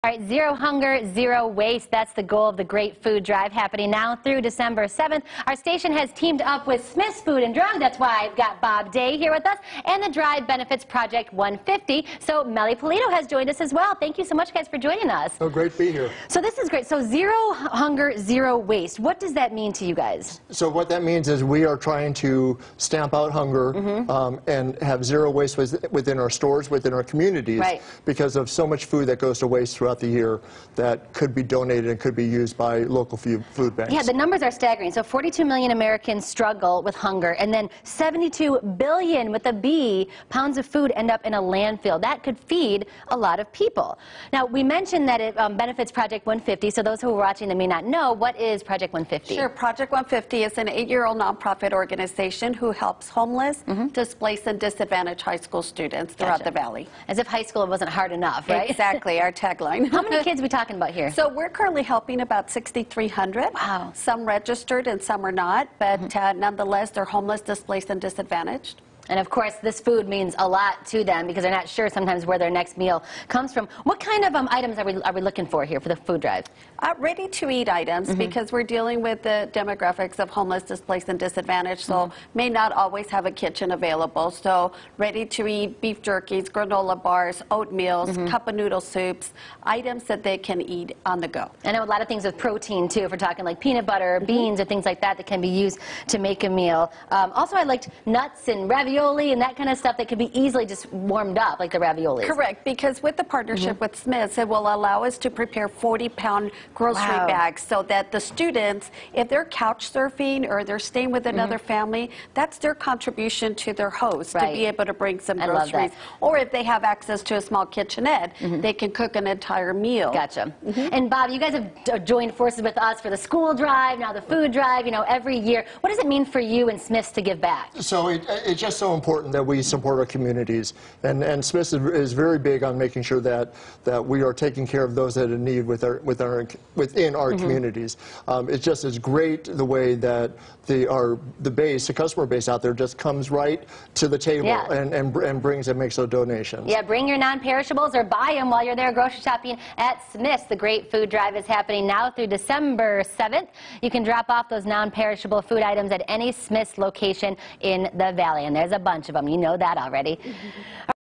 All right, zero hunger, zero waste. That's the goal of the Great Food Drive happening now through December 7th. Our station has teamed up with Smith's Food and Drug. That's why I've got Bob Day here with us, and the Drive benefits Project 150. So Melly Polito has joined us as well. Thank you so much, guys, for joining us. Oh, great to be here. So this is great. So zero hunger, zero waste. What does that mean to you guys? So what that means is we are trying to stamp out hunger and have zero waste within our stores, within our communities, because of so much food that goes to waste throughout the year that could be donated and could be used by local food banks. Yeah, the numbers are staggering. So 42 million Americans struggle with hunger, and then 72 billion, with a B, pounds of food end up in a landfill. That could feed a lot of people. Now, we mentioned that it benefits Project 150, so those who are watching that may not know, what is Project 150? Sure. Project 150 is an 8-year-old nonprofit organization who helps homeless, displaced, and disadvantaged high school students throughout the Valley. As if high school wasn't hard enough, right? Exactly, our tagline. How many kids are we talking about here? So we're currently helping about 6,300. Wow. Some registered and some are not, but nonetheless, they're homeless, displaced, and disadvantaged. And of course, this food means a lot to them because they're not sure sometimes where their next meal comes from. What kind of items are we looking for here for the food drive? Ready-to-eat items, because we're dealing with the demographics of homeless, displaced, and disadvantaged, so may not always have a kitchen available. So ready-to-eat beef jerkies, granola bars, oatmeals, cup of noodle soups, items that they can eat on the go. I know a lot of things with protein too, if we're talking like peanut butter, beans, or things like that that can be used to make a meal. Also, I liked nuts and ravioli and that kind of stuff that can be easily just warmed up, like the raviolis. Correct, because with the partnership with Smith's, it will allow us to prepare 40-pound grocery bags so that the students, if they're couch surfing or they're staying with another family, that's their contribution to their host to be able to bring some groceries. Or if they have access to a small kitchenette, they can cook an entire meal. Gotcha. And Bob, you guys have joined forces with us for the school drive, now the food drive, you know, every year. What does it mean for you and Smith's to give back? So it's just so important that we support our communities. And Smith's is very big on making sure that we are taking care of those that are in need within our communities. It's great the way that the customer base out there just comes right to the table and brings and makes those donations. Yeah, bring your non-perishables or buy them while you're there grocery shopping at Smith's. The Great Food Drive is happening now through December 7th. You can drop off those non-perishable food items at any Smith's location in the Valley, and there's a bunch of them. You know that already.